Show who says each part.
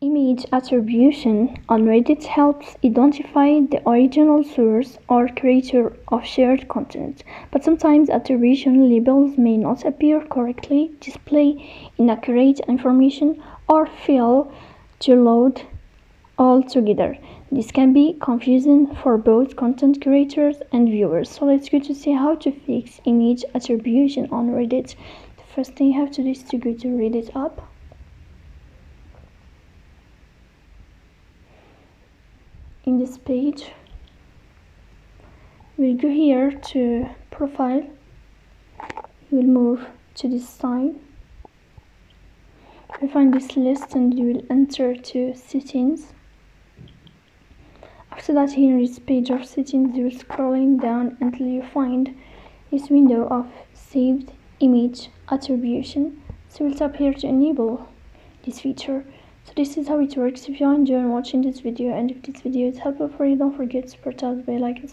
Speaker 1: Image attribution on Reddit helps identify the original source or creator of shared content, but sometimes attribution labels may not appear correctly, display inaccurate information, or fail to load altogether. This can be confusing for both content creators and viewers. So let's go to see how to fix image attribution on Reddit. The first thing you have to do is to go to Reddit app. In this page, we'll go here to profile. You will move to this sign. You'll find this list and you will enter to settings. After that, here in this page of settings, you will scrolling down until you find this window of saved image attribution. So we'll tap here to enable this feature. So this is how it works. If you are enjoying watching this video and if this video is helpful for you, don't forget to support us by liking.